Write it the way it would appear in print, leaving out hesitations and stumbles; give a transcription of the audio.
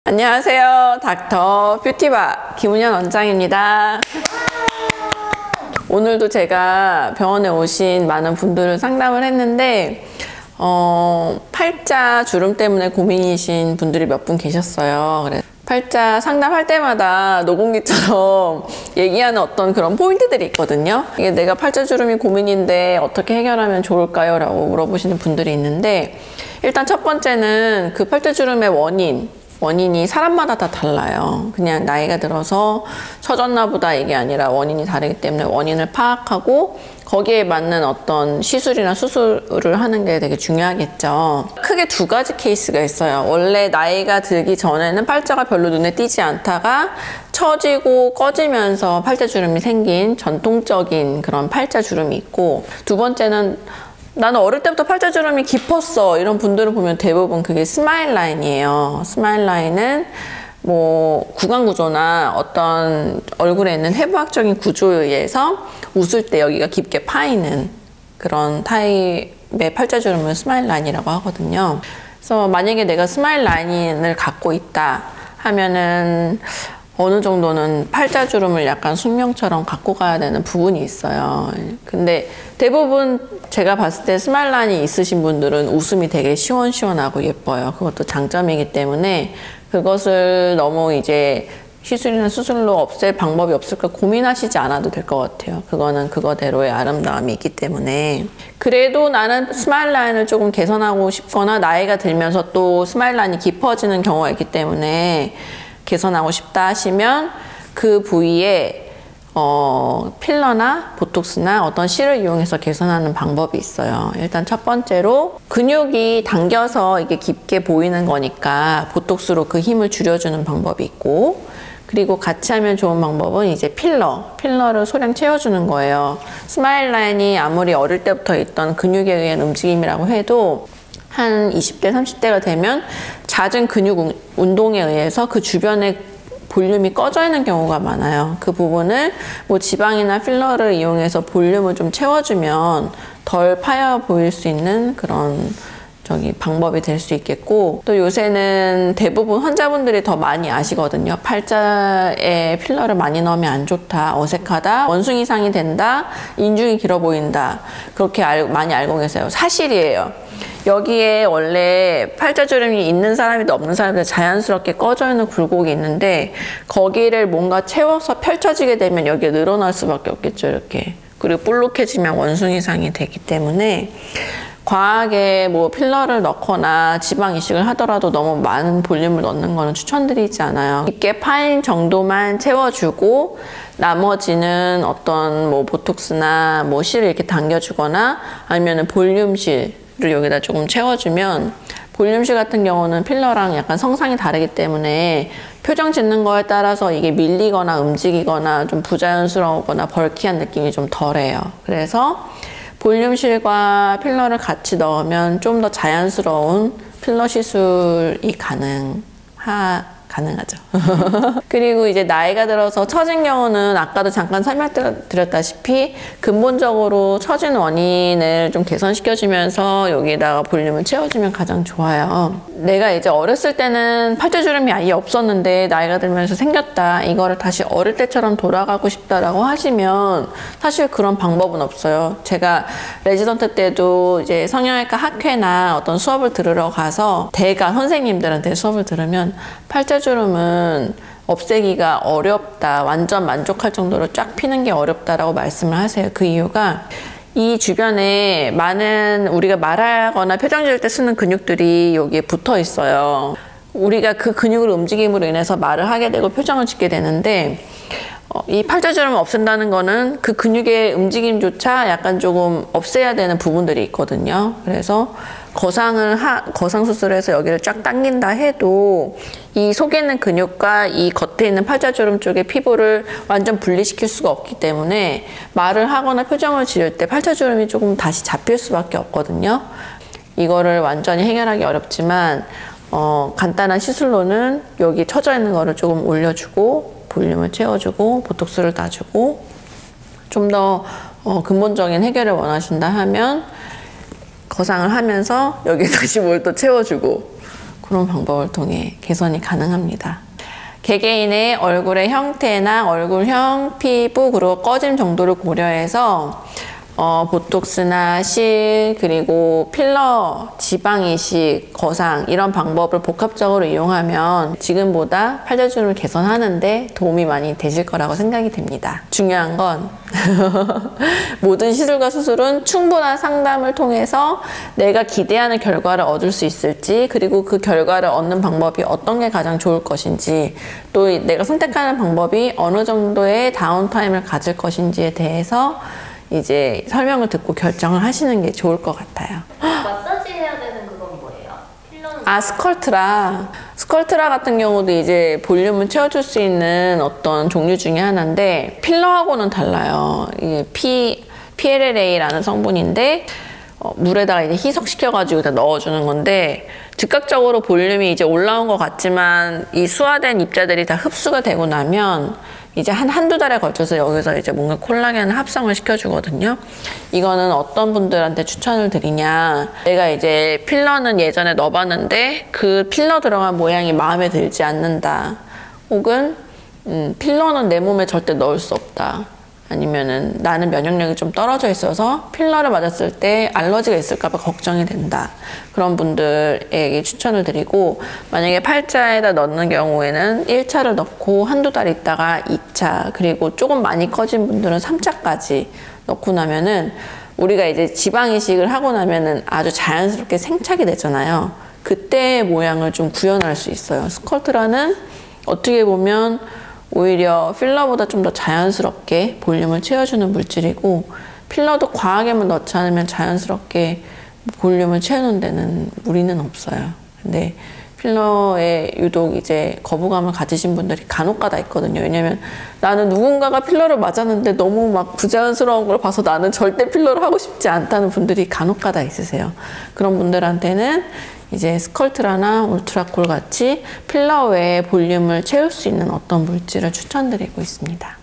안녕하세요. 닥터 뷰티바 김은현 원장입니다. 오늘도 제가 병원에 오신 많은 분들을 상담을 했는데 팔자 주름 때문에 고민이신 분들이 몇 분 계셨어요. 그래서 팔자 상담할 때마다 녹음기처럼 얘기하는 어떤 그런 포인트들이 있거든요. 이게 내가 팔자 주름이 고민인데 어떻게 해결하면 좋을까요? 라고 물어보시는 분들이 있는데, 일단 첫 번째는 그 팔자 주름의 원인이 사람마다 다 달라요. 그냥 나이가 들어서 처졌나 보다 이게 아니라 원인이 다르기 때문에 원인을 파악하고 거기에 맞는 어떤 시술이나 수술을 하는 게 되게 중요하겠죠. 크게 두 가지 케이스가 있어요. 원래 나이가 들기 전에는 팔자가 별로 눈에 띄지 않다가 처지고 꺼지면서 팔자주름이 생긴 전통적인 그런 팔자주름이 있고, 두 번째는 나는 어릴 때부터 팔자주름이 깊었어 이런 분들을 보면 대부분 그게 스마일 라인이에요. 스마일 라인은 뭐 구강구조나 어떤 얼굴에 있는 해부학적인 구조에 의해서 웃을 때 여기가 깊게 파이는 그런 타입의 팔자주름을 스마일 라인이라고 하거든요. 그래서 만약에 내가 스마일 라인을 갖고 있다 하면은 어느 정도는 팔자주름을 약간 숙명처럼 갖고 가야 되는 부분이 있어요. 근데 대부분 제가 봤을 때 스마일 라인이 있으신 분들은 웃음이 되게 시원시원하고 예뻐요. 그것도 장점이기 때문에 그것을 너무 이제 시술이나 수술로 없앨 방법이 없을까 고민하시지 않아도 될 것 같아요. 그거는 그거대로의 아름다움이 있기 때문에. 그래도 나는 스마일 라인을 조금 개선하고 싶거나 나이가 들면서 또 스마일 라인이 깊어지는 경우가 있기 때문에 개선하고 싶다 하시면 그 부위에 필러나 보톡스나 어떤 실을 이용해서 개선하는 방법이 있어요. 일단 첫 번째로 근육이 당겨서 이게 깊게 보이는 거니까 보톡스로 그 힘을 줄여주는 방법이 있고, 그리고 같이 하면 좋은 방법은 이제 필러를 소량 채워주는 거예요. 스마일 라인이 아무리 어릴 때부터 있던 근육에 의한 움직임이라고 해도 한 20대, 30대가 되면 잦은 근육 운동에 의해서 그 주변에 볼륨이 꺼져 있는 경우가 많아요. 그 부분을 뭐 지방이나 필러를 이용해서 볼륨을 좀 채워주면 덜 파여 보일 수 있는 그런 방법이 될 수 있겠고, 또 요새는 대부분 환자분들이 더 많이 아시거든요. 팔자에 필러를 많이 넣으면 안 좋다, 어색하다, 원숭이상이 된다, 인중이 길어 보인다, 그렇게 많이 알고 계세요. 사실이에요. 여기에 원래 팔자주름이 있는 사람이든 없는 사람이든 자연스럽게 꺼져 있는 굴곡이 있는데, 거기를 뭔가 채워서 펼쳐지게 되면 여기에 늘어날 수밖에 없겠죠, 이렇게. 그리고 볼록해지면 원숭이상이 되기 때문에 과하게 뭐 필러를 넣거나 지방 이식을 하더라도 너무 많은 볼륨을 넣는 거는 추천드리지 않아요. 깊게 파인 정도만 채워주고 나머지는 어떤 뭐 보톡스나 뭐 실을 이렇게 당겨주거나 아니면은 볼륨실을 여기다 조금 채워주면, 볼륨실 같은 경우는 필러랑 약간 성상이 다르기 때문에 표정 짓는 거에 따라서 이게 밀리거나 움직이거나 좀 부자연스러우거나 벌키한 느낌이 좀 덜해요. 그래서 볼륨실과 필러를 같이 넣으면 좀 더 자연스러운 필러 시술이 가능하죠. 그리고 이제 나이가 들어서 처진 경우는 아까도 잠깐 설명드렸다시피 근본적으로 처진 원인을 좀 개선시켜주면서 여기에다가 볼륨을 채워주면 가장 좋아요. 내가 이제 어렸을 때는 팔자주름이 아예 없었는데 나이가 들면서 생겼다, 이거를 다시 어릴 때처럼 돌아가고 싶다라고 하시면 사실 그런 방법은 없어요. 제가 레지던트 때도 이제 성형외과 학회나 어떤 수업을 들으러 가서 대가 선생님들한테 수업을 들으면 팔자주름은 없애기가 어렵다, 완전 만족할 정도로 쫙 피는 게 어렵다라고 말씀을 하세요. 그 이유가 이 주변에 많은 우리가 말하거나 표정 지을 때 쓰는 근육들이 여기에 붙어 있어요. 우리가 그 근육을 움직임으로 인해서 말을 하게 되고 표정을 짓게 되는데, 이 팔자주름을 없앤다는 거는 그 근육의 움직임조차 약간 조금 없애야 되는 부분들이 있거든요. 그래서 거상 수술해서 여기를 쫙 당긴다 해도 이 속에 있는 근육과 이 겉에 있는 팔자주름 쪽의 피부를 완전 분리시킬 수가 없기 때문에 말을 하거나 표정을 지을 때 팔자주름이 조금 다시 잡힐 수밖에 없거든요. 이거를 완전히 해결하기 어렵지만 간단한 시술로는 여기 처져 있는 거를 조금 올려주고 볼륨을 채워주고 보톡스를 놔주고, 좀 더 근본적인 해결을 원하신다 하면 거상을 하면서 여기 다시 뭘 또 채워주고 그런 방법을 통해 개선이 가능합니다. 개개인의 얼굴의 형태나 얼굴형, 피부, 그리고 꺼짐 정도를 고려해서 보톡스나 실, 그리고 필러, 지방 이식, 거상 이런 방법을 복합적으로 이용하면 지금보다 팔자주름을 개선하는데 도움이 많이 되실 거라고 생각이 됩니다. 중요한 건 모든 시술과 수술은 충분한 상담을 통해서 내가 기대하는 결과를 얻을 수 있을지, 그리고 그 결과를 얻는 방법이 어떤 게 가장 좋을 것인지, 또 내가 선택하는 방법이 어느 정도의 다운타임을 가질 것인지에 대해서 이제 설명을 듣고 결정을 하시는 게 좋을 것 같아요. 마사지 해야 되는 그건 뭐예요? 필러는 스컬트라 같은 경우도 이제 볼륨을 채워줄 수 있는 어떤 종류 중에 하나인데, 필러하고는 달라요. 이게 PLLA라는 성분인데 물에다가 이제 희석시켜가지고 넣어주는 건데, 즉각적으로 볼륨이 이제 올라온 것 같지만 이 수화된 입자들이 다 흡수가 되고 나면 이제 한두 달에 걸쳐서 여기서 이제 뭔가 콜라겐을 합성을 시켜주거든요. 이거는 어떤 분들한테 추천을 드리냐, 내가 이제 필러는 예전에 넣어봤는데 그 필러 들어간 모양이 마음에 들지 않는다, 혹은 필러는 내 몸에 절대 넣을 수 없다, 아니면은 나는 면역력이 좀 떨어져 있어서 필러를 맞았을 때 알러지가 있을까봐 걱정이 된다, 그런 분들에게 추천을 드리고, 만약에 팔자에다 넣는 경우에는 1차를 넣고 한두 달 있다가 2차, 그리고 조금 많이 커진 분들은 3차까지 넣고 나면은, 우리가 이제 지방 이식을 하고 나면은 아주 자연스럽게 생착이 되잖아요. 그때의 모양을 좀 구현할 수 있어요. 스컬트라는 어떻게 보면 오히려 필러보다 좀 더 자연스럽게 볼륨을 채워주는 물질이고, 필러도 과하게만 넣지 않으면 자연스럽게 볼륨을 채우는 데는 무리는 없어요. 근데 필러에 유독 이제 거부감을 가지신 분들이 간혹가다 있거든요. 왜냐면 나는 누군가가 필러를 맞았는데 너무 막 부자연스러운 걸 봐서 나는 절대 필러를 하고 싶지 않다는 분들이 간혹가다 있으세요. 그런 분들한테는 이제 스컬트라나 울트라콜 같이 필러 외에 볼륨을 채울 수 있는 어떤 물질을 추천드리고 있습니다.